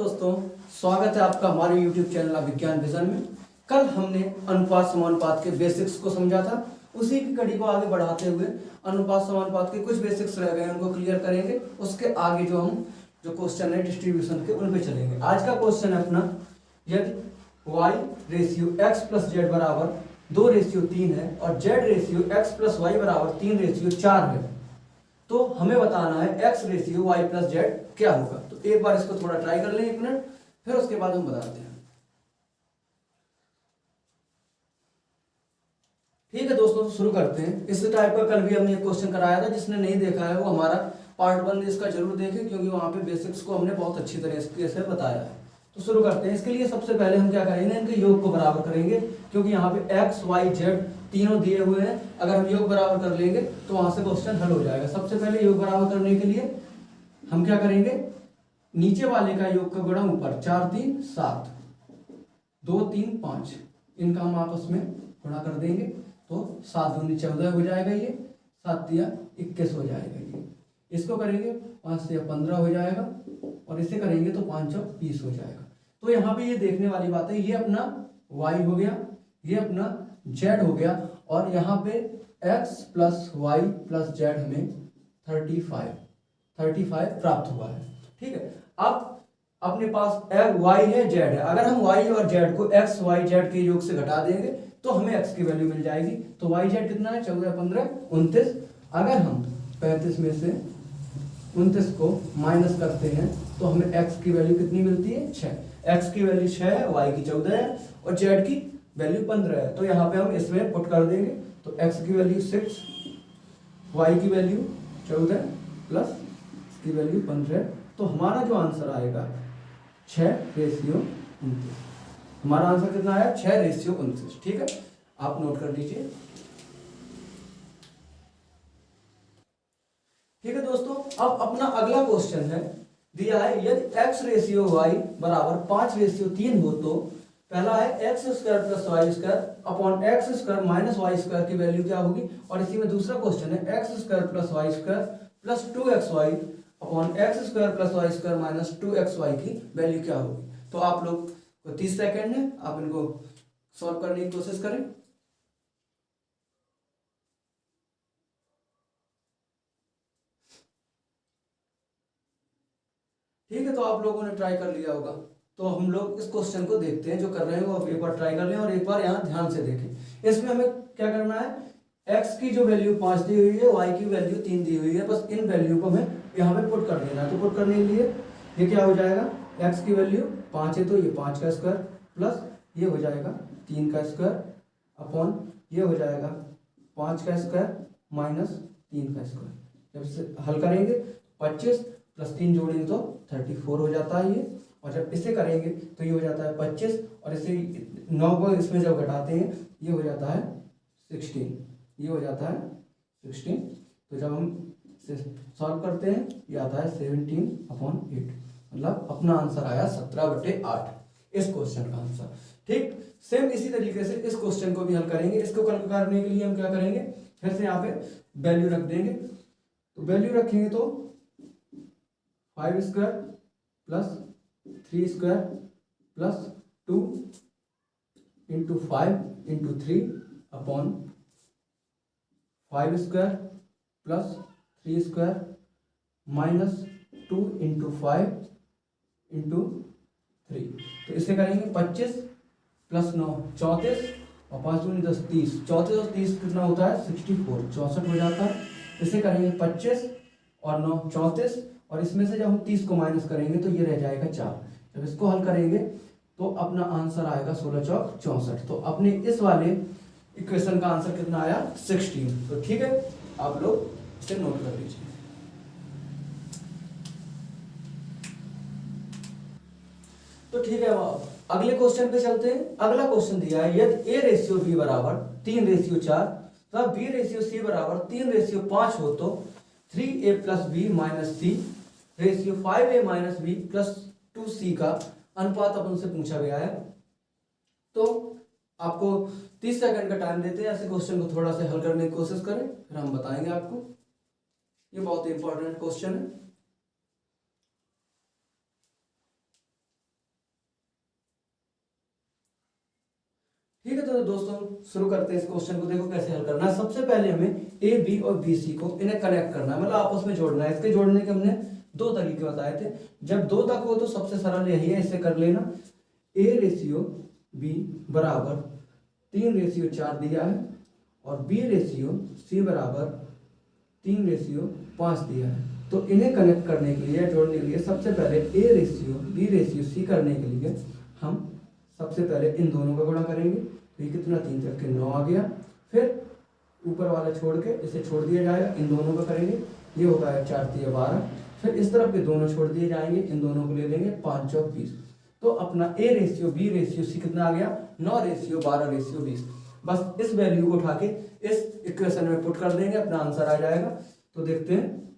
दोस्तों, स्वागत है आपका हमारे YouTube चैनल विज्ञान विजन में। कल हमने अनुपात समानुपात के बेसिक्स को समझा था। उसी की कड़ी को आगे बढ़ाते हुए अनुपात समानुपात के कुछ बेसिक्स रह गए, उनको क्लियर करेंगे। उसके आगे जो क्वेश्चन है डिस्ट्रीब्यूशन के, उन पे चलेंगे। आज का क्वेश्चन है अपना, यदि y ratio x plus z बराबर 2:3 है और z ratio x plus y बराबर 3:4 है, तो हमें बताना है x ratio y plus z क्या होगा। तो एक बार इसको थोड़ा ट्राई कर लें, 1 मिनट, फिर उसके बाद हम बताते हैं। ठीक है दोस्तों, तो शुरू करते हैं। इस टाइप का कल भी हमने एक क्वेश्चन कराया था। जिसने नहीं देखा है वो हमारा पार्ट 1 इसका जरूर देखें, क्योंकि वहां पे बेसिक्स को हमने बहुत अच्छी तरीके से बताया है। तो शुरू करते हैं। इसके लिए सबसे पहले हम क्या करेंगे, इनके योग को बराबर करेंगे, क्योंकि यहाँ पे x, y, z तीनों दिए हुए हैं। अगर हम योग बराबर कर लेंगे तो वहां से क्वेश्चन हल हो जाएगा। सबसे पहले योग बराबर करने के लिए हम क्या करेंगे, नीचे वाले का योग का गुणा ऊपर, 4 3 7, 2 3 5, इनका हम आपस में गुणा कर देंगे तो 7 दूनी 14 हो जाएगा, ये 7 तिया 21 हो जाएगा। ये इसको करेंगे 5 से 15 हो जाएगा, और इसे करेंगे तो 5 चौक 20 हो जाएगा। तो यहाँ पे ये देखने वाली बात है, ये अपना y हो गया, ये अपना z हो गया, और यहाँ पे x plus y plus z हमें 35 प्राप्त हुआ है। ठीक है, अब अपने पास y है, z है। अगर हम y और z को x y z के योग से घटा देंगे तो हमें x की वैल्यू मिल जाएगी। तो y z कितना है, 14 15 29। अगर हम 35 में से 29 को माइनस करते हैं तो हमें x की वैल्यू कितनी मिलती है, 6। x की वैल्यू 6 है, y की 14 है, और z की वैल्यू 15 है। तो यहाँ पे हम इसमें पुट कर देंगे तो x की वैल्यू 6, y की वैल्यू 14 प्लस इसकी वैल्यू 15। तो हमारा जो आंसर आएगा 6:29। हमारा आंसर कितना आया, 6:29। ठीक है, आप नोट कर लीजिए। ठीक है दोस्तों, अब अपना अगला क्वेश्चन है, दिया है यदि x रेशियो y बराबर 5:3 हो तो पहला है x² plus y square upon x² minus y square की वैल्यू क्या होगी। और इसी में दूसरा क्वेश्चन है x² plus y square plus 2xy upon x² plus y square minus 2xy की वैल्यू क्या होगी। तो आप लोग को 30 सेकेंड है, आप इनको सॉल्व करने की कोशिश करें। ठीक है, तो आप लोगों ने ट्राई कर लिया होगा। तो हम लोग इस क्वेश्चन को देखते हैं, जो कर रहे हैं वो एक बार ट्राई कर लें और एक बार यहाँ ध्यान से देखें। इसमें हमें क्या करना है, x की जो वैल्यू 5 दी हुई है, y की वैल्यू 3 दी हुई है, बस इन वैल्यू को हमें यहाँ पे पुट कर देना है। तो पुट करने के लिए ये क्या हो जाएगा, x की वैल्यू 5 है तो ये 5 का स्क्वायर प्लस ये हो जाएगा 3 का स्क्वायर अपॉन ये हो जाएगा 5 का स्क्वायर माइनस 3 का स्क्वायर। जब इसे हल करेंगे 25 प्लस 3 जोड़ेंगे तो 34 हो जाता है ये, और जब इसे करेंगे तो ये हो जाता है 25, और इसे 9 को इसमें जब घटाते हैं ये हो जाता है 16, ये हो जाता है 16। तो जब हम इसे सॉल्व करते हैं ये आता है 17/8, मतलब अपना आंसर आया 17/8 इस क्वेश्चन का आंसर। ठीक, सेम इसी तरीके से इस क्वेश्चन को भी हल करेंगे। इसको हल करने के लिए हम क्या करेंगे, फिर से यहाँ पे वैल्यू रख देंगे। तो वैल्यू रखेंगे तो 5² plus 3² plus 2 into 5 into 3 upon 5² plus 3² minus 2 into 5 into 3। तो इसे करेंगे 25 प्लस 9 34, और 5 दूनी 10 30, 34 और 30 कितना होता है 64, 64 हो जाता है। इसे करेंगे 25 और 9 34, और इसमें से जब हम 30 को माइनस करेंगे तो ये रह जाएगा 4। जब इसको हल करेंगे तो अपना आंसर आएगा 16 चौक 64। तो अपने इस वाले इक्वेशन का आंसर कितना आया, 16। तो ठीक है, आप लोग इसे नोट कर लीजिए। तो ठीक है, अगले क्वेश्चन पे चलते हैं। अगला क्वेश्चन दिया है यदि a रेशियो b बराबर 3:4 तथा b रेशियो c बराबर 3:5 हो तो 3a plus b minus c ratio 5a minus b plus 2c का अनुपात अपन से पूछा गया है। तो आपको 30 सेकंड का टाइम देते हैं, ऐसे क्वेश्चन को थोड़ा सा हल करने की कोशिश करें, फिर हम बताएंगे आपको। ये बहुत इंपॉर्टेंट क्वेश्चन है। ठीक है, तो दोस्तों शुरू करते हैं इस क्वेश्चन को। देखो कैसे हल करना है। सबसे पहले हमें ए बी और बी सी को इन्हें कनेक्ट करना है, मतलब आपस में जोड़ना है। इसके जोड़ने के हमने दो तरीके बताए थे। जब दो तक हो तो सबसे सरल यही है, इसे कर लेना। ए रेशियो बी बराबर 3:4 दिया है और बी रेशियो सी बराबर 3:5 दिया है। तो इन्हें कनेक्ट करने के लिए, जोड़ने के लिए सबसे पहले a ratio b ratio c करने के लिए हम सबसे पहले इन दोनों का गुणा करेंगे। तो ये कितना, 3 तक के 9 आ गया। फिर ऊपर वाला छोड़ के इसे छोड़ दिया जाएगा, इन दोनों का करेंगे, ये होगा 4 3 12। फिर इस तरफ के दोनों छोड़ दिए जाएंगे, इन दोनों को ले लेंगे 5 चौक 20। तो अपना a ratio b ratio c कितना आ गया, 9:12:20। बस इस वैल्यू को उठा के इस इक्वेशन में पुट कर देंगे, अपना आंसर आ जाएगा। तो देखते हैं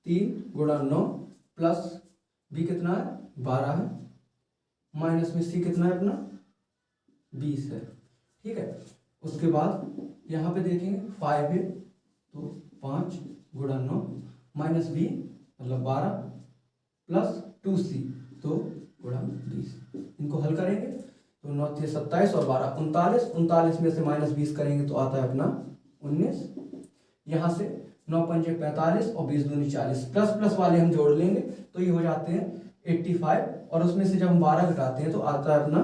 3 × 9 प्लस बी कितना है 12 है, माइनस में सी कितना है अपना 20 है। ठीक है, उसके बाद यहाँ पे देखेंगे 5 है तो 5 × 9 माइनस बी मतलब 12 प्लस 2c तो × 20। इनको हल करेंगे तो 9 × 27 और 12 39, 39 में से माइनस 20 करेंगे तो आता है अपना 19। यहाँ से 9 × 5 = 45 और 20 दूनी 40, प्लस प्लस वाले हम जोड़ लेंगे तो ये हो जाते हैं 85 और उसमें से जब हम 12 घटाते हैं तो आता है अपना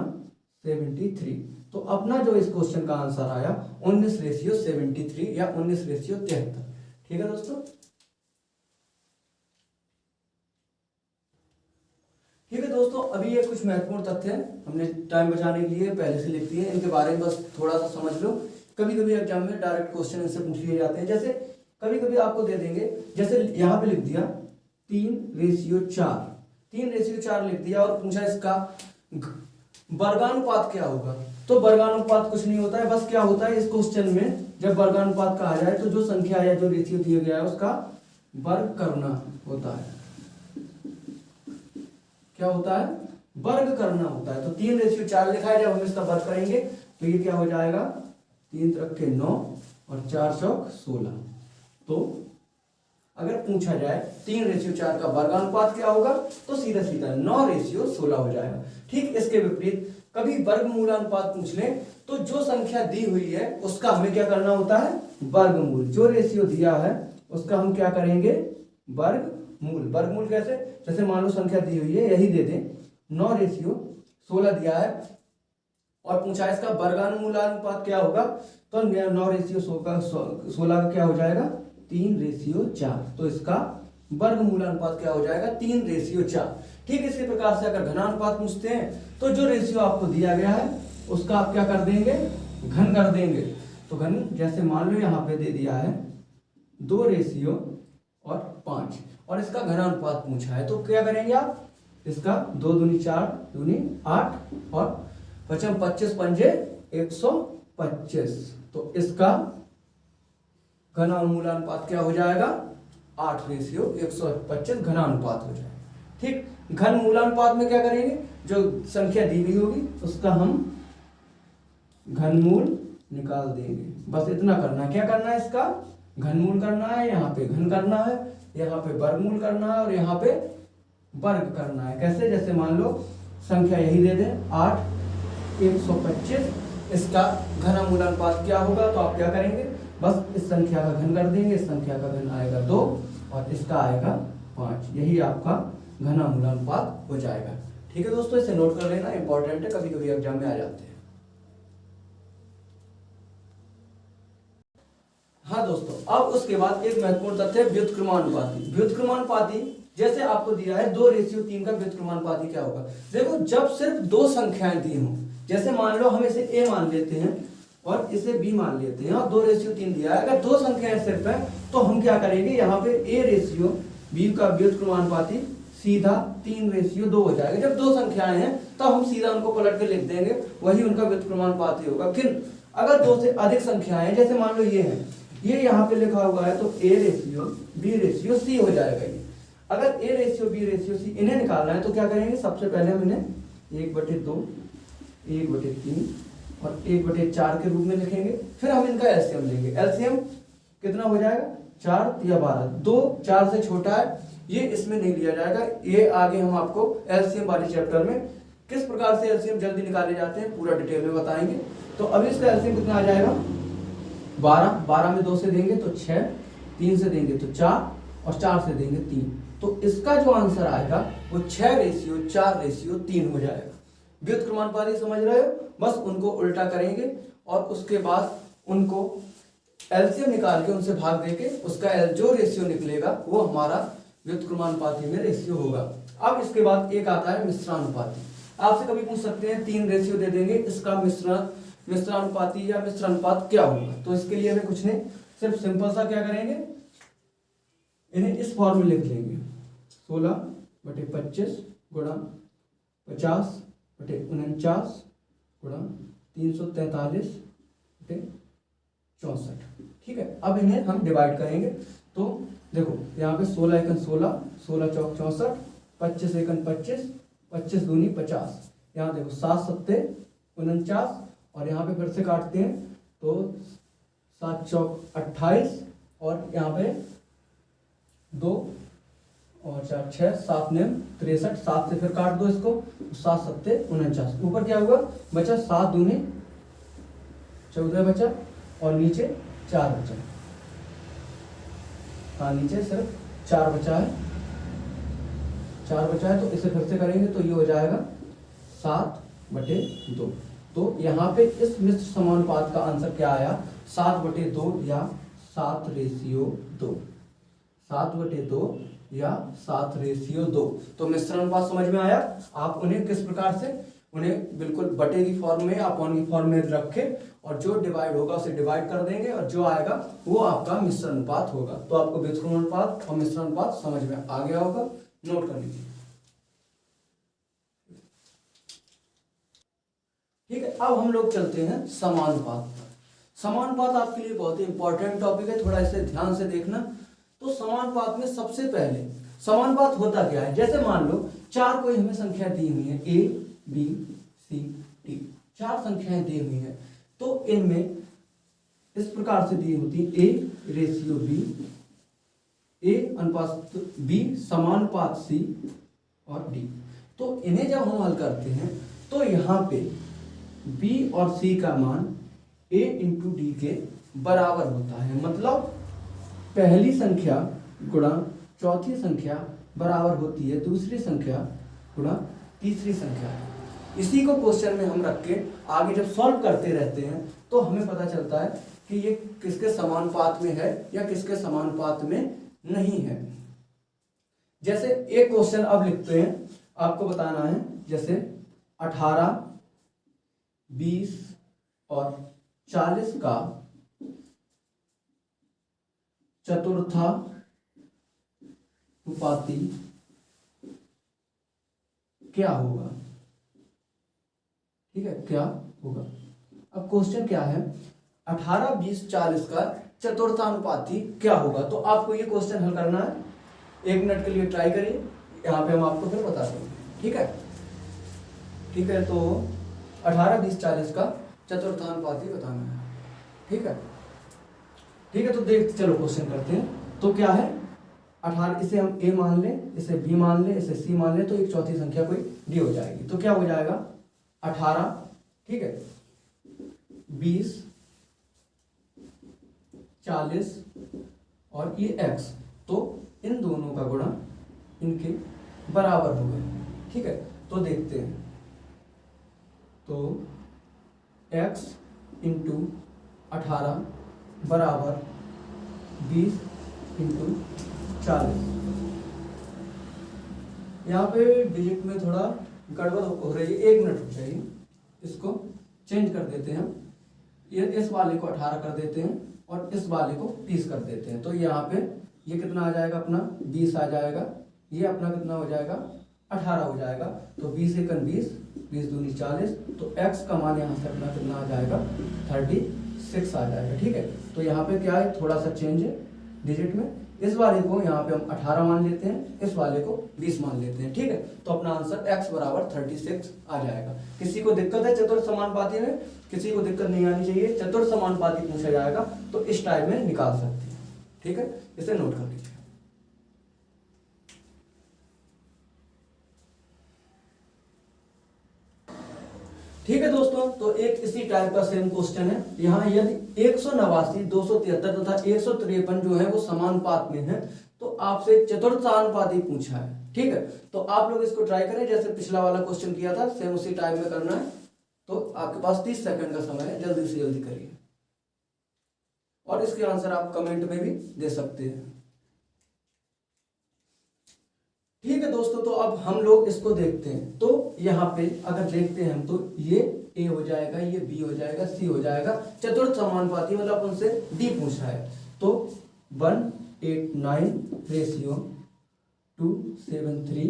73। तो अपना जो इस क्वेश्चन का आंसर आया 19:73 या 19:73। ठीक है दोस्तों, ठीक है दोस्तों, अभी ये कुछ महत्वपूर्ण तथ्य हैं, हमने टाइम बचाने के लिए पहले से लिख दिए, इनके बारे में बस थोड़ा सा समझ लो। कभी कभी एग्जाम में डायरेक्ट क्वेश्चन इनसे पूछ लिए जाते हैं। जैसे कभी कभी आपको दे देंगे, जैसे यहाँ पे लिख दिया 3:4, 3:4 लिख दिया और पूछा इसका वर्गानुपात क्या होगा। तो वर्गानुपात कुछ नहीं होता है, बस क्या होता है इस क्वेश्चन में जब वर्गानुपात कहा जाए तो जो संख्या या जो रेशियो दिया गया है उसका वर्ग करना होता है। क्या होता है, वर्ग करना होता है। तो 3:4 लिखा है, जब हम इसका वर्ग करेंगे तो ये क्या हो जाएगा 3 × के 9 और 4 चौक 16। तो अगर पूछा जाए 3:4 का वर्गानुपात क्या होगा तो सीधा सीधा 9:16 हो जाएगा। ठीक इसके विपरीत कभी वर्गमूलानुपात पूछ ले तो जो संख्या दी हुई है उसका हमें क्या करना होता है वर्गमूल। जो रेशियो दिया है उसका हम क्या करेंगे वर्गमूल। वर्गमूल कैसे, जैसे मान लो संख्या दी हुई है यही दे दें 9:16 दिया है और पूछा है इसका वर्गानुमूलानुपात क्या होगा तो 9:16 का क्या हो जाएगा 3:4। तो इसका वर्गमूलानुपात क्या हो जाएगा 3:4। ठीक इसी प्रकार से अगर घनानुपात पूछते हैं तो जो रेशियो आपको दिया गया है उसका आप क्या कर देंगे घन कर देंगे। तो घन जैसे मान लो यहाँ पे दे दिया है 2:5 और इसका घनानुपात पूछा है तो क्या करेंगे आप इसका 2 दूनी 4 दूनी 8 और 5 25 पंजे 125। तो इसका घनानुमूलानुपात क्या हो जाएगा 8:125 घनानुपात हो जाएगा। ठीक, घन मूलानुपात में क्या करेंगे जो संख्या दी गई होगी उसका हम घनमूल निकाल देंगे। बस इतना करना है। क्या करना है इसका घनमूल करना है, यहाँ पे घन करना है, यहाँ पे वर्गमूल करना है और यहाँ पे वर्ग करना है। कैसे, जैसे मान लो संख्या यही दे दें 8:125, इसका घनमूलानुपात क्या होगा तो आप क्या करेंगे बस इस संख्या का घन कर देंगे, इस संख्या का घन आएगा 2 और इसका आएगा 5। यही आपका घनमूलानुपात हो जाएगा। ठीक है दोस्तों, इसे नोट कर लेना, इंपॉर्टेंट है, कभी कभी एग्जाम में आ जाते हैं। हाँ दोस्तों, अब उसके बाद एक महत्वपूर्ण तथ्य है व्युत्क्रमानुपाती। व्युत्क्रमानुपाती जैसे आपको दिया है 2:3 का व्युत्क्रमानुपाती क्या होगा। देखो जब सिर्फ दो संख्याएं दी हों, जैसे मान लो हम इसे a मान लेते हैं और इसे b मान लेते हैं और 2:3 दिया है। अगर दो संख्याएं सिर्फ है तो हम क्या करेंगे यहाँ पे a:b का व्युत्क्रमानुपाती सीधा 3:2 हो जाएगा। जब दो संख्याएं हैं तो हम सीधा उनको पलट के लिख देंगे, वही उनका व्युत्क्रमानुपाती होगा। फिर अगर दो से अधिक संख्याएं हैं, जैसे मान लो ये है, ये यहाँ पे लिखा हुआ है तो a:b:c हो जाएगा। ये अगर a:b:c इन्हें निकालना है तो क्या करेंगे, सबसे पहले हम इन्हें 1/2 1/3 और 1/4 के रूप में लिखेंगे। फिर हम इनका एलसीएम लेंगे। एलसीएम कितना हो जाएगा 4 या 12, 2 4 से छोटा है, ये इसमें नहीं लिया जाएगा। ये आगे हम आपको एलसीएम वाले चैप्टर में किस प्रकार से एलसीएम जल्दी निकाले जाते हैं पूरा डिटेल में बताएंगे। तो अभी इसका एलसीएम कितना आ जाएगा 12, 12 में 2 से देंगे तो 6, 3 से देंगे तो 4 और 4 से देंगे 3। तो इसका जो आंसर आएगा वो 6:4:3 हो जाएगा। व्युत्क्रमानुपाती समझ रहे हो, बस उनको उल्टा करेंगे और उसके बाद उनको एलसीएम निकाल के उनसे भाग देके उसका जो रेशियो निकलेगा वो हमारा व्युत्क्रमानुपाती में रेशियो होगा। अब इसके बाद एक आता है मिश्रानुपाती। आपसे कभी पूछ सकते हैं 3 रेशियो दे देंगे, इसका मिश्रानुपाती या मिश्रानुपात क्या होगा। तो इसके लिए हमें कुछ नहीं, सिर्फ सिंपल सा क्या करेंगे, इन्हें इस फॉर्म में लिख लेंगे 16/25 गुणा 50/49 गुणा 343/64। ठीक है, अब इन्हें हम डिवाइड करेंगे। तो देखो यहाँ पे 16 एकन 16, 16 चौक 64, 25 एकन 25, 25 दूनी 50। यहाँ देखो 7 सत्ते 49 और यहाँ पे फिर से काटते हैं तो 7 चौक 28 और यहाँ पे 2 और 4 6, 7 9 63, 7 से फिर काट दो इसको, 7 सत्ते 49। ऊपर क्या हुआ बचा 7 दूनी 14 बचा और नीचे 4 बचा। हाँ नीचे सिर्फ 4 बचा है, 4 बचा है। तो इसे फिर से करेंगे तो ये हो जाएगा 7/2। तो यहाँ पे इस मिश्र समानुपात का आंसर क्या आया 7/2 या 7:2, 7/2 या 7:2। तो मिश्र अनुपात समझ में आया। आप उन्हें किस प्रकार से, उन्हें बिल्कुल बटे की फॉर्म में अपॉन की फॉर्म में रखे और जो डिवाइड होगा उसे डिवाइड कर देंगे और जो आएगा वो आपका मिश्र अनुपात होगा। तो आपको व्युत्क्रमानुपात और मिश्र अनुपात समझ में आ गया होगा, नोट कर लीजिए। ठीक है, अब हम लोग चलते हैं समानुपात पर। समानुपात आपके लिए बहुत ही इंपॉर्टेंट टॉपिक है, थोड़ा इसे ध्यान से देखना। तो समानुपात में सबसे पहले समानुपात होता क्या है, जैसे मान लो 4 कोई हमें संख्या दी हुई है A B C D, 4 संख्याएं दी हुई हैं। तो इनमें इस प्रकार से दी होती है A/B, A अनुपात B समानुपात C और D। तो इन्हें जब हम हल करते हैं तो यहाँ पे B और C का मान A × D के बराबर होता है। मतलब पहली संख्या गुणा चौथी संख्या बराबर होती है दूसरी संख्या गुणा तीसरी संख्या। इसी को क्वेश्चन में हम रख के आगे जब सॉल्व करते रहते हैं तो हमें पता चलता है कि ये किसके समानुपात में है या किसके समानुपात में नहीं है। जैसे एक क्वेश्चन अब लिखते हैं, आपको बताना है जैसे 18, 20 और 40 का चतुर्थानुपाती क्या होगा। ठीक है, क्या होगा। अब क्वेश्चन क्या है 18, 20, 40 का चतुर्थानुपाती क्या होगा। तो आपको ये क्वेश्चन हल करना है, 1 मिनट के लिए ट्राई करिए, यहाँ पे हम आपको फिर बता देंगे। ठीक है, ठीक है। तो 18, 20, 40 का चतुर्थानुपाती बताना है। ठीक है, ठीक है। तो देख चलो क्वेश्चन करते हैं। तो क्या है 18, इसे हम A मान लें, इसे B मान लें, इसे C मान लें, तो एक चौथी संख्या कोई D हो जाएगी। तो क्या हो जाएगा 18, ठीक है, 20, 40 और ये X। तो इन दोनों का गुणा इनके बराबर हो गए। ठीक है, तो देखते हैं। तो X × 18 बराबर 20 × 40। यहाँ पे डिजिट में थोड़ा गड़बड़ हो रही है, 1 मिनट रुक जाइए, इसको चेंज कर देते हैं। ये इस वाले को 18 कर देते हैं और इस वाले को 20 कर देते हैं। तो यहाँ पे ये कितना आ जाएगा अपना 20 आ जाएगा, ये अपना कितना हो जाएगा 18 हो जाएगा। तो 20 एकन 20, 20 दूनी 40। तो x का मान यहाँ से अपना कितना आ जाएगा 36 आ जाएगा। ठीक है, तो यहाँ पे क्या है थोड़ा सा चेंज है डिजिट में। इस वाले को यहाँ पे हम 18 मान लेते हैं, इस वाले को 20 मान लेते हैं। ठीक है, तो अपना आंसर x बराबर 36 आ जाएगा। किसी को दिक्कत है चतुर्थ समानुपाती में, किसी को दिक्कत नहीं आनी चाहिए। चतुर्थ समानुपाती पूछा जाएगा तो इस टाइप में निकाल सकते हैं। ठीक है, इसे नोट कर लीजिए। ठीक है दोस्तों, तो एक इसी टाइप का सेम क्वेश्चन है। यहाँ यदि 189, 273 तथा 153 जो है वो समानुपात में है, तो आपसे चतुर्थानुपाती पूछा है। ठीक है, तो आप लोग इसको ट्राई करें, जैसे पिछला वाला क्वेश्चन किया था सेम उसी टाइप में करना है। तो आपके पास 30 सेकंड का समय है, जल्दी से जल्दी करिए और इसके आंसर आप कमेंट में भी दे सकते हैं। ठीक है दोस्तों, तो अब हम लोग इसको देखते हैं। तो यहाँ पे अगर देखते हैं हम, तो ये ए हो जाएगा, ये बी हो जाएगा, सी हो जाएगा, चतुर्थ समानुपाती मतलब अपन से डी पूछा है। तो 189 रेशियो 273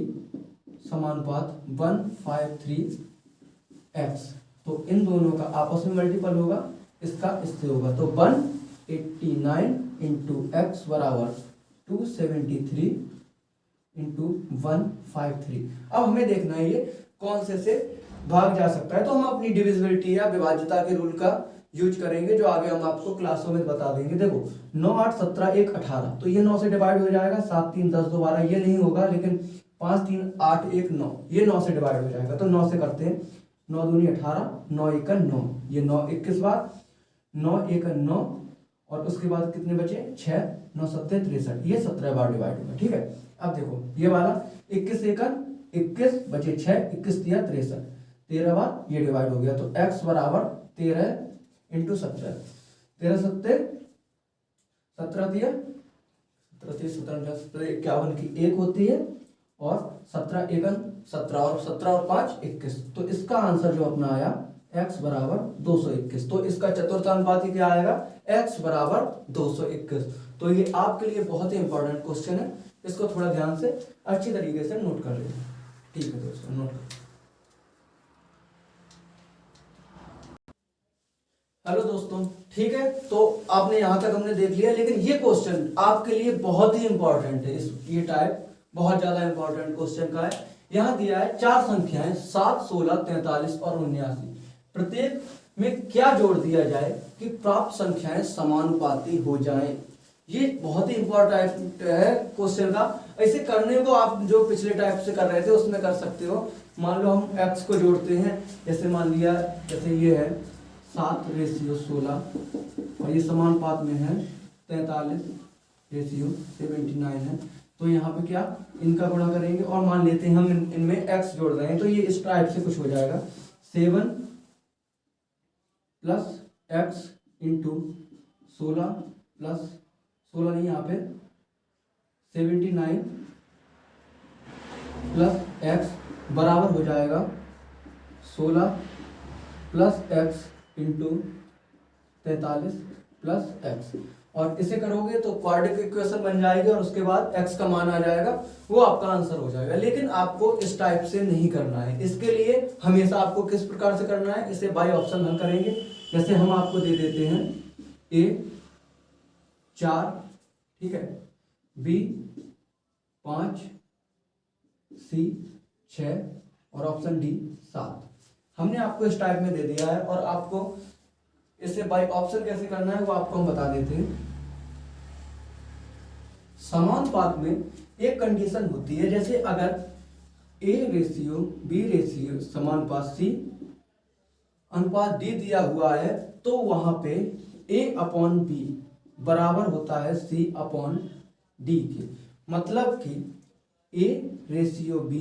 समानुपात 153 x। तो इन दोनों का आपस में मल्टीपल होगा, इसका इससे होगा। तो 189 इंटू एक्स बराबर 273 इंटू 153। अब हमें देखना है ये कौन से भाग जा सकता है। तो हम अपनी डिविजिबिलिटी या विभाज्यता के रूल का यूज करेंगे, जो आगे हम आपको क्लासों में बता देंगे। देखो 9 8 17 1 18, तो ये 9 से डिवाइड हो जाएगा। 7 3 10 2 12, ये नहीं होगा, लेकिन 5 3 8 1 9, ये 9 से डिवाइड हो जाएगा। तो 9 से करते हैं, 9 दूनी 18, 9 1 9, ये 9 21 बार, 9 1 9, और उसके बाद कितने बचे 6, 9 7 63, ये 17 बार डिवाइड होगा। ठीक है, अब देखो ये वाला 21 1 21 बचे 6, 21 3 63, 13 बार ये डिवाइड हो गया। तो x बराबर 13 इंटू 17, 13 7 17 दिया, 17 51 की 1 होती है, और 17 1 17, और 17 और 5 21। तो इसका आंसर जो अपना आया x बराबर 221। तो इसका चतुर्थानुपाती क्या आएगा, x बराबर 221। तो ये आपके लिए बहुत ही इंपॉर्टेंट क्वेश्चन है, इसको थोड़ा ध्यान से अच्छी तरीके से नोट कर लें। ठीक है दोस्तों, नोट कर। हेलो दोस्तों, ठीक है, तो आपने यहां तक हमने देख लिया, लेकिन ये क्वेश्चन आपके लिए बहुत ही इंपॉर्टेंट है। ये टाइप बहुत ज्यादा इंपॉर्टेंट क्वेश्चन का है। यहां दिया है 4 संख्याएं 7 16 43 और 79, प्रत्येक में क्या जोड़ दिया जाए कि प्राप्त संख्याएं समानुपाती हो जाएं। ये बहुत ही इंपॉर्टेंट है क्वेश्चन का। ऐसे करने को आप जो पिछले टाइप से कर रहे थे उसमें कर सकते हो। मान लो हम x को जोड़ते हैं, जैसे मान लिया जैसे ये है 7 रेशियो 16, और ये समानुपात में है 43 रेशियो 79 है। तो यहाँ पे क्या इनका गुणा करेंगे, और मान लेते हैं हम इनमें x जोड़ रहे हैं, तो ये इस टाइप से कुछ हो जाएगा। 7 प्लस x इंटू 16 प्लस 16 नहीं, यहाँ पे 79 प्लस x बराबर हो जाएगा 16 plus x into 43 plus x। और इसे करोगे तो क्वाड्रेटिक इक्वेशन बन जाएगी, और उसके बाद x का मान आ जाएगा, वो आपका आंसर हो जाएगा। लेकिन आपको इस टाइप से नहीं करना है। इसके लिए हमेशा आपको किस प्रकार से करना है, इसे बाय ऑप्शन हल करेंगे। जैसे हम आपको दे देते हैं a 4, ठीक है, b 5, c 6, और ऑप्शन डी 7। हमने आपको इस टाइप में दे दिया है, और आपको इसे बाय ऑप्शन कैसे करना है वो आपको हम बता देते हैं। समानुपात में एक कंडीशन होती है, जैसे अगर a रेशियो b रेशियो समानुपात c अनुपात d दिया हुआ है, तो वहां पे a अपॉन b बराबर होता है c अपॉन d के। मतलब कि a रेशियो b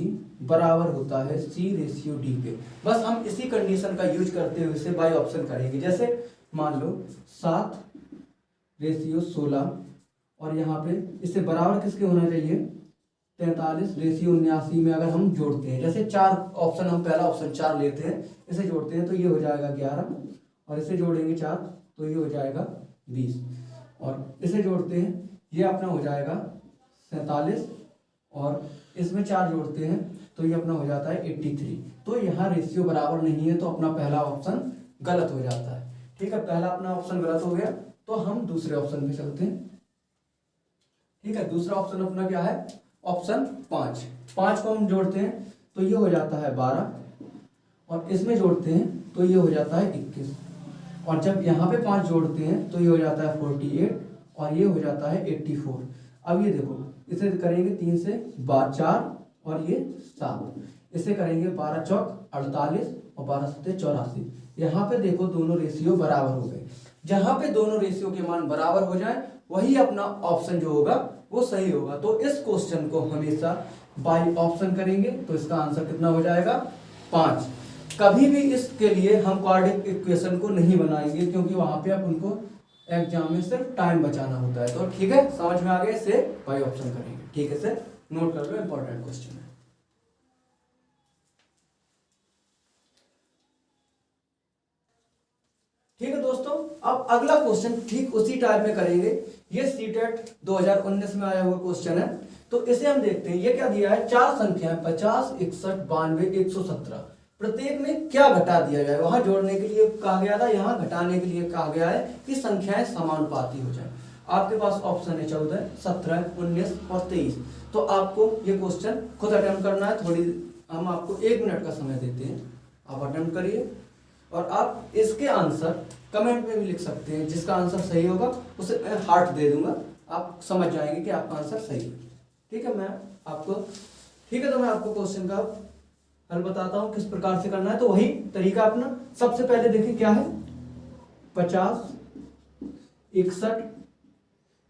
बराबर होता है c रेशियो d के। बस हम इसी कंडीशन का यूज करते हुए इसे बाय ऑप्शन करेंगे। जैसे मान लो 7 रेशियो 16, और यहाँ पे इससे बराबर किसके होना चाहिए 43 रेशियो 79 में अगर हम जोड़ते हैं। जैसे 4 ऑप्शन, हम पहला ऑप्शन 4 लेते हैं, इसे जोड़ते हैं तो ये हो जाएगा 11, और इसे जोड़ेंगे 4 तो ये हो जाएगा 20, और इसे जोड़ते हैं ये अपना हो जाएगा 47, और इसमें 4 जोड़ते हैं तो ये अपना हो जाता है 83। तो यहाँ रेशियो बराबर नहीं है, तो अपना पहला ऑप्शन गलत हो जाता है। ठीक है, पहला अपना ऑप्शन गलत हो गया, तो हम दूसरे ऑप्शन पे चलते हैं। ठीक है, दूसरा ऑप्शन अपना क्या है, ऑप्शन 5। 5 को हम जोड़ते हैं तो ये हो जाता है 12, और इसमें जोड़ते हैं तो ये हो जाता है 21, और जब यहाँ पे 5 जोड़ते हैं तो ये हो जाता है 48, और ये हो जाता है 84। अब ये देखो, इसे करेंगे 3 से 4, और ये 7, इसे करेंगे 12 चौक 48 और 12 सत्ते 84। यहाँ पे देखो दोनों रेशियो बराबर हो गए। जहां पे दोनों रेशियो के मान बराबर हो जाए वही अपना ऑप्शन जो होगा वो सही होगा। तो इस क्वेश्चन को हमेशा बाई ऑप्शन करेंगे, तो इसका आंसर कितना हो जाएगा 5। कभी भी इसके लिए हम क्वाड्रेटिक इक्वेशन को नहीं बनाएंगे, क्योंकि वहां पे अपन को एग्जाम में सिर्फ टाइम बचाना होता है। तो ठीक है, समझ में आ गया, इसे बाई ऑप्शन करेंगे। ठीक है सर, नोट कर लो, इंपॉर्टेंट क्वेश्चन है। ठीक है दोस्तों, अब अगला क्वेश्चन ठीक उसी टाइप में करेंगे। ये सीटेट 2019 में आया हुआ क्वेश्चन है। तो इसे हम देखते हैं। ये क्या दिया है, 4 संख्याएं 50, 61, 92, 117। प्रत्येक में क्या घटा दिया जाए। वहां जोड़ने के लिए कहा गया था, यहाँ घटाने के लिए कहा गया है कि संख्याएं समानुपाती हो जाए। आपके पास ऑप्शन है 14, 17, 19 और 23। तो आपको ये क्वेश्चन खुद अटेम्प्ट करना है। थोड़ी हम आपको 1 मिनट का समय देते हैं, आप अटेम्प्ट करिए और आप इसके आंसर कमेंट में भी लिख सकते हैं। जिसका आंसर सही होगा उसे मैं हार्ट दे दूंगा, आप समझ जाएंगे कि आपका आंसर सही है। ठीक है, मैं आपको ठीक है, तो मैं आपको क्वेश्चन का हल बताता हूं किस प्रकार से करना है। तो वही तरीका अपना। सबसे पहले देखिए क्या है, 50, 61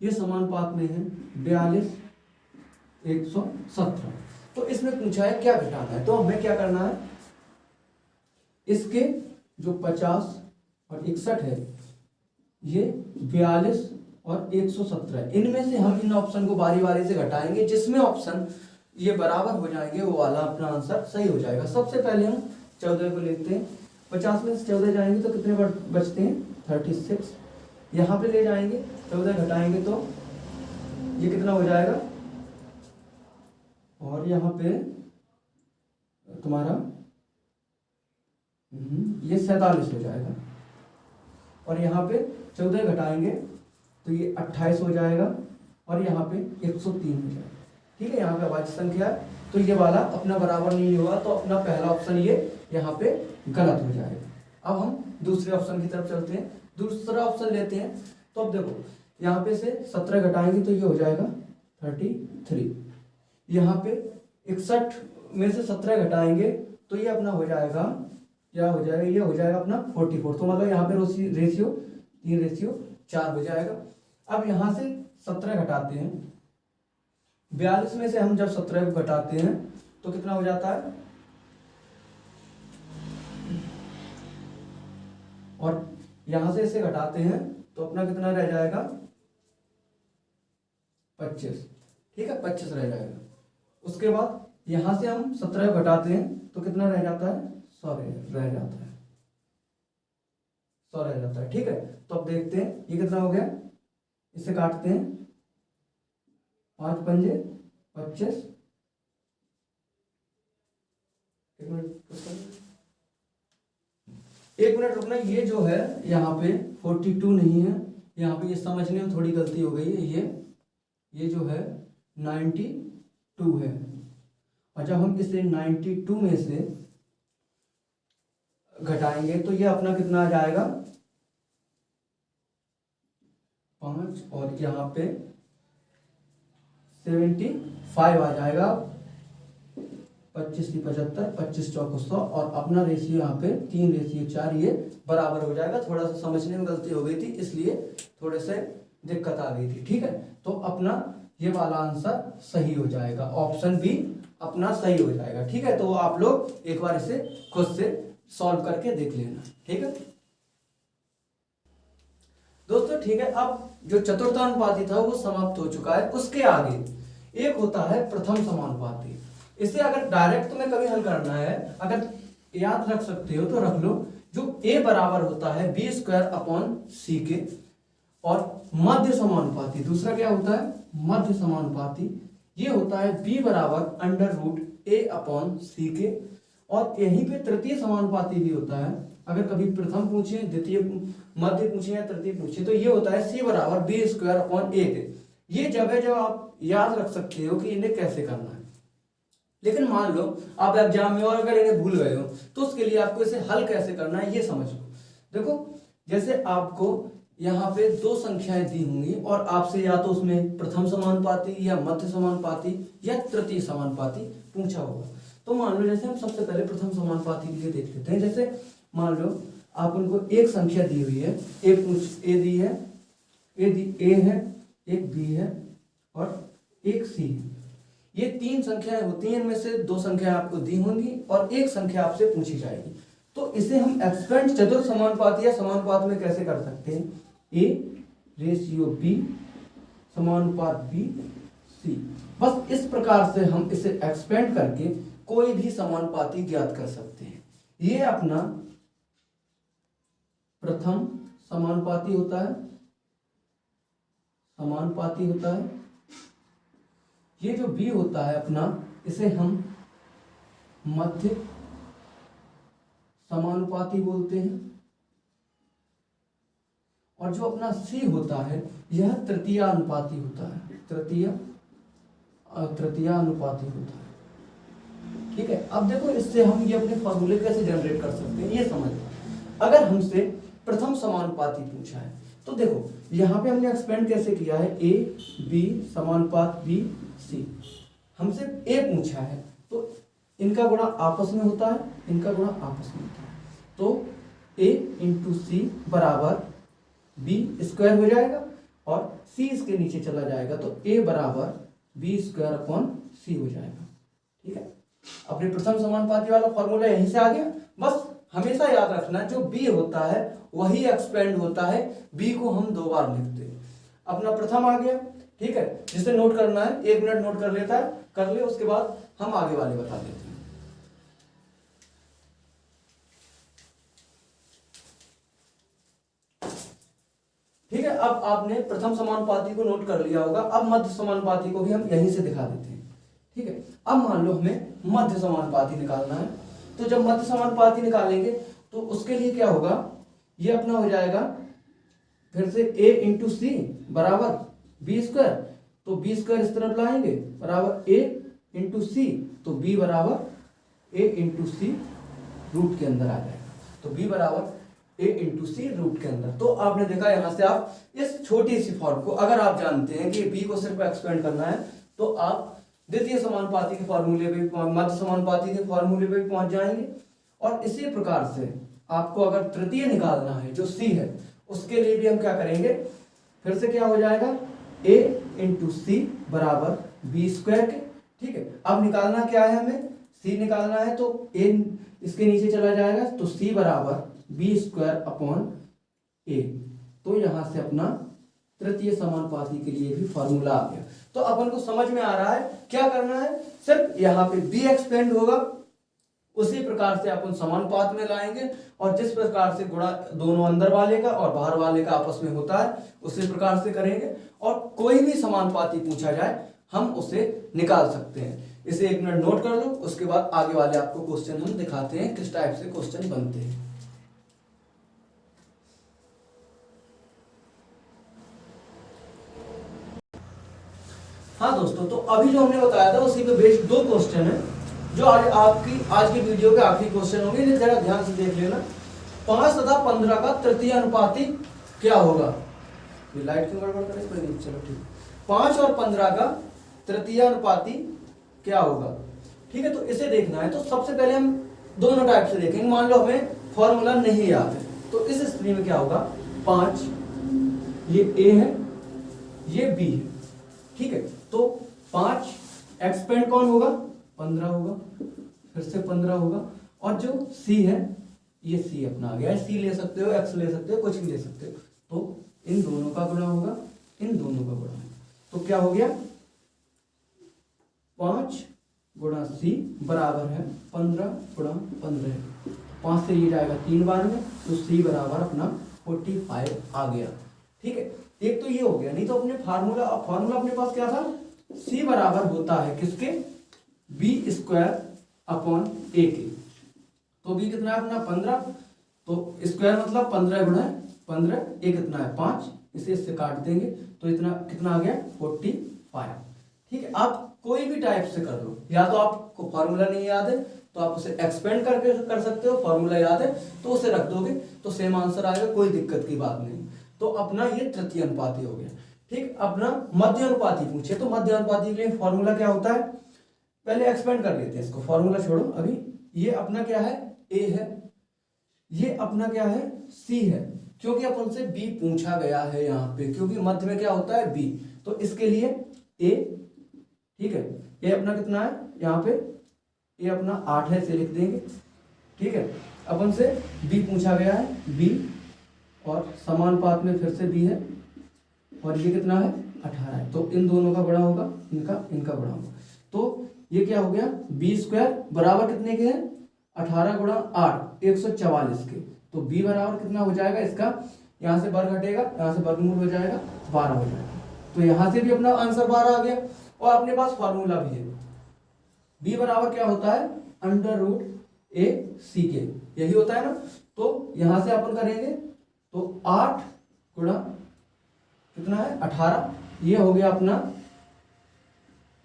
ये समानुपात में है 42, 117। तो इसमें पूछा है क्या घटाना है। तो हमें क्या करना है, इसके जो 50 और 61 है, ये 42 और 117 है, इनमें से हम इन ऑप्शन को बारी बारी से घटाएंगे। जिसमें ऑप्शन ये बराबर हो जाएंगे वो वाला अपना आंसर सही हो जाएगा। सबसे पहले हम 14 को लेते हैं। 50 में से 14 जाएंगे तो कितने बचते हैं, 36। यहाँ पे ले जाएंगे 14 घटाएंगे तो ये कितना हो जाएगा, और यहाँ पे तुम्हारा ये 47 हो जाएगा। और यहाँ पे 14 घटाएंगे तो ये 28 हो जाएगा, और यहाँ पे 103 हो जाएगा। ठीक है, यहाँ पे अभाज्य संख्या है तो ये वाला अपना बराबर नहीं होगा, तो अपना पहला ऑप्शन ये यहाँ पे गलत हो जाएगा। अब हम दूसरे ऑप्शन की तरफ चलते हैं, दूसरा ऑप्शन लेते हैं। तो अब देखो यहाँ पे से 17 घटाएंगे तो ये हो जाएगा 33। यहाँ पे 61 में से 17 घटाएंगे तो ये अपना हो जाएगा, क्या हो जाएगा, ये हो जाएगा अपना 44। तो मतलब यहाँ पे रेशियो 3:4 हो जाएगा। अब यहाँ से 17 घटाते हैं, 42 में से हम जब 17 को घटाते हैं तो कितना हो जाता है, और यहां से इसे घटाते हैं तो अपना कितना रह जाएगा, 25। ठीक है, 25 रह जाएगा। उसके बाद यहां से हम 17 को घटाते हैं तो कितना रह जाता है, 100 रह जाता है, 100 रह जाता है। ठीक है, तो अब देखते हैं ये कितना हो गया, इसे काटते हैं, 5 पंजे 25। एक मिनट रुकना। ये जो है यहाँ पे 42 नहीं है, यहाँ पे ये समझने में थोड़ी गलती हो गई है। ये जो है 92 है, और जब हम इसे 92 में से घटाएंगे तो ये अपना कितना आ जाएगा, 5, और यहाँ पे 75 आ जाएगा। 25 की 75, 25 चौक 100, और अपना रेशियो यहाँ पे 3:4 ये बराबर हो जाएगा। थोड़ा सा समझने में गलती हो गई थी, इसलिए थोड़े से दिक्कत आ गई थी। ठीक है, तो अपना ये वाला आंसर सही हो जाएगा, ऑप्शन बी अपना सही हो जाएगा। ठीक है, तो आप लोग एक बार इसे खुद से सॉल्व करके देख लेना। ठीक है दोस्तों, ठीक है। अब जो चतुर्थानुपाती था वो समाप्त हो चुका है। उसके आगे एक होता है प्रथम समानुपाती। इसे अगर डायरेक्ट तुम्हें कभी हल करना है, अगर याद रख सकते हो तो रख लो। जो a बराबर होता है b² के, और मध्य समानुपाती दूसरा क्या होता है, मध्य समानुपाती। ये होता है b बराबर √a/c के, और यहीं पे तृतीय समानुपाती भी होता है। अगर कभी प्रथम पूछे, द्वितीय, मध्य पूछे या तृतीय पूछे तो ये होता है c बराबर b² के। ये जगह जो आप याद रख सकते हो कि इन्हें कैसे करना है। लेकिन मान लो आप एग्जाम में और अगर इन्हें भूल गए हो तो उसके लिए आपको इसे हल कैसे करना है ये समझ लो। देखो, जैसे आपको यहाँ पे 2 संख्याएं दी होंगी और आपसे या तो उसमें प्रथम समानुपाती या मध्य समानुपाती या तृतीय समानुपाती पूछा होगा। तो मान लो जैसे हम सबसे पहले प्रथम समानुपाती के लिए देख लेते हैं। जैसे मान लो आप उनको एक संख्या दी हुई है, ए दी है, ए है, एक बी है और एक सी है। ये 3 संख्याएं होती हैं, इनमें से 2 संख्याएं आपको दी होंगी और एक संख्या आपसे पूछी जाएगी। तो इसे हम एक्सपेंड चतुर्थ समानुपाती या समानुपात में कैसे कर सकते हैं, ए रेशियो बी समानुपात बी सी। बस इस प्रकार से हम इसे एक्सपेंड करके कोई भी समानुपाती ज्ञात कर सकते हैं। ये अपना प्रथम समानुपाती होता है, समानुपाती होता है। ये जो बी होता है अपना, इसे हम मध्य समानुपाती बोलते हैं। और जो अपना सी होता है यह तृतीय अनुपाती होता है, तृतीय अनुपाती होता है। ठीक है, अब देखो इससे हम ये अपने फॉर्मूले कैसे जनरेट कर सकते हैं ये समझ। अगर हमसे प्रथम समानुपाती पूछा है तो देखो यहाँ पे हमने एक्सपेंड कैसे किया है, ए बी समानुपात बी सी। हमसे ए पूछा है तो इनका गुणा आपस में होता है, इनका गुणा आपस में होता है। तो ए इंटू सी बराबर बी स्क्वायर हो जाएगा और सी इसके नीचे चला जाएगा, तो ए बराबर बी स्क्वायर अपॉन सी हो जाएगा। ठीक है, अपने प्रथम समानुपाती वाला फॉर्मूला यहीं से आ गया। बस हमेशा याद रखना जो बी होता है वही एक्सपेंड होता है, बी को हम 2 बार लिखते हैं। अपना प्रथम आ गया, ठीक है, जिसे नोट करना है 1 मिनट नोट कर लेता है, कर ले, उसके बाद हम आगे वाले बता देते हैं। ठीक है, अब आपने प्रथम समानुपाती को नोट कर लिया होगा। अब मध्य समानुपाती को भी हम यहीं से दिखा देते हैं। ठीक है, अब मान लो हमें मध्य समानुपाती निकालना है, तो जब मध्य समानुपाती निकालेंगे तो उसके लिए क्या होगा, ये अपना हो जाएगा फिर से a इंटू सी बराबर बी स्क्वायर। तो बी स्क्वायर इस तरफ लाएंगे बराबर a इंटू सी, तो b बराबर a इंटू सी रूट के अंदर आ जाएगा। तो b बराबर a इंटू सी रूट के अंदर। तो आपने देखा यहां से आप इस छोटी सी फॉर्म को अगर आप जानते हैं कि b को सिर्फ एक्सपेंड करना है तो आप द्वितीय समानुपाती के फॉर्मूले पे, मध्य समानुपाती के फॉर्मूले पे भी पहुंच जाएंगे। और इसी प्रकार से आपको अगर तृतीय निकालना है जो c है, उसके लिए भी हम क्या करेंगे, फिर से क्या हो जाएगा a इंटू सी बराबर बी स्क्वायर के। ठीक है, अब निकालना क्या है, हमें c निकालना है, तो a इसके नीचे चला जाएगा, तो c बराबर बी स्क्वायर अपॉन a। तो यहां से अपना तृतीय समानुपाती के लिए भी फॉर्मूला आ गया। तो अपन को समझ में आ रहा है क्या करना है, सिर्फ यहाँ पे b एक्सपेंड होगा, उसी प्रकार से अपन समानुपात में लाएंगे और जिस प्रकार से गुणा दोनों अंदर वाले का और बाहर वाले का आपस में होता है उसी प्रकार से करेंगे। और कोई भी समानुपाती पूछा जाए हम उसे निकाल सकते हैं। इसे 1 मिनट नोट कर लो, उसके बाद आगे वाले आपको क्वेश्चन हम दिखाते हैं किस टाइप से क्वेश्चन बनते हैं। हाँ दोस्तों, तो अभी जो हमने बताया था उसी पे बेस्ड 2 क्वेश्चन है जो आज की वीडियो के आखिरी क्वेश्चन होंगे। जरा ध्यान से देख लेना। 5 तथा 15 का तृतीय अनुपाती क्या होगा। ये लाइट क्यों गड़बड़ करे, कोई नहीं, चलो ठीक। 5 और 15 का तृतीय अनुपाती क्या होगा। ठीक है, तो इसे देखना है। तो सबसे पहले हम दोनों टाइप से देखेंगे। मान लो हमें फॉर्मूला नहीं याद है, तो इस स्थिति में क्या होगा, 5 ये a है, ये b है। ठीक है, तो 5 एक्सपेंड कौन होगा, 15 होगा, फिर से 15 होगा, और जो c है ये c अपना आ गया है। c ले सकते हो, x ले सकते हो, कुछ भी ले सकते हो। तो इन दोनों का गुणा होगा, इन दोनों का गुणा। तो क्या हो गया, 5 गुणा c बराबर है 15 गुणा 15। 5 से ये जाएगा 3 बार में, तो c बराबर अपना 45 आ गया। ठीक है, एक तो ये हो गया। नहीं तो अपने फार्मूला अपने पास क्या था, c बराबर होता है किसके, बी स्क्वायर अपॉन ए के। तो b कितना है अपना 15, तो स्क्वायर मतलब 15 गुणा 15, ए कितना है 5, इसे इससे काट देंगे तो इतना कितना आ गया 45। ठीक है, आप कोई भी टाइप से कर लो, या तो आपको फॉर्मूला नहीं याद है तो आप उसे एक्सपेंड करके कर सकते हो, फॉर्मूला याद है तो उसे रख दोगे तो सेम आंसर आएगा, कोई दिक्कत की बात नहीं। तो अपना ये तृतीय अनुपाती हो गया। ठीक, अपना मध्य अनुपाती पूछे तो मध्य अनुपाती के लिए फॉर्मूला क्या होता है, पहले एक्सपेंड कर लेते हैं इसको, फॉर्मूला छोड़ो अभी। ये अपना क्या है, ए है, ये अपना क्या है, सी है, क्योंकि अपन से बी पूछा गया है यहाँ पे, क्योंकि मध्य में क्या होता है, बी, तो इसके लिए ए, ठीक है। ये अपना कितना है यहाँ पे, ये अपना 8 है, इसे लिख देंगे, ठीक है। अपन से बी पूछा गया है, बी, और समानुपात में फिर से बी है, और ये कितना है, 18 है, तो इन दोनों का गुणा होगा, इनका गुणा होगा, तो ये क्या हो गया, बी स्क्वायर बराबर कितने के हैं, 18 गुणा 8 144 के, तो बी बराबर कितना हो जाएगा इसका, यहाँ से वर्ग हटेगा, यहाँ से वर्गमूल हो जाएगा, 12 हो जाएगा, तो यहाँ से भी अपना आंसर 12 आ गया। और अपने पास फॉर्मूला भी है, बी बराबर क्या होता है, अंडर रूट ए सी के, यही होता है ना। तो यहाँ से अपन करेंगे तो 8 गुणा कितना है, 18, ये हो गया अपना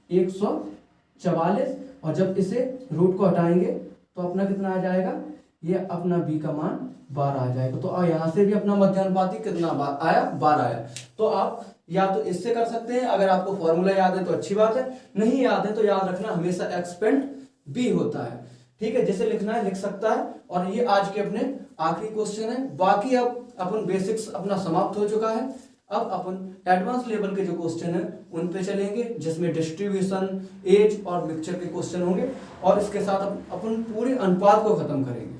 144, और जब इसे रूट को हटाएंगे तो अपना कितना आ जाएगा, ये अपना बी का मान 12 आ जाएगा। तो यहाँ से भी अपना मध्यानुपाती कितना आया, 12 आया। तो आप या तो इससे कर सकते हैं, अगर आपको फॉर्मूला याद है तो अच्छी बात है, नहीं याद है तो याद रखना हमेशा एक्सपेंड बी होता है, ठीक है। जैसे लिखना है लिख सकता है। और ये आज के अपने आखिरी क्वेश्चन है, बाकी अब अपन बेसिक्स अपना समाप्त हो चुका है। अब अपन एडवांस लेवल के जो क्वेश्चन है उन पे चलेंगे, जिसमें डिस्ट्रीब्यूशन, एज और मिक्सचर के क्वेश्चन होंगे, और इसके साथ अपन पूरे अनुपात को खत्म करेंगे,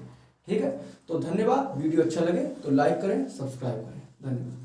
ठीक है। तो धन्यवाद, वीडियो अच्छा लगे तो लाइक करें, सब्सक्राइब करें, धन्यवाद।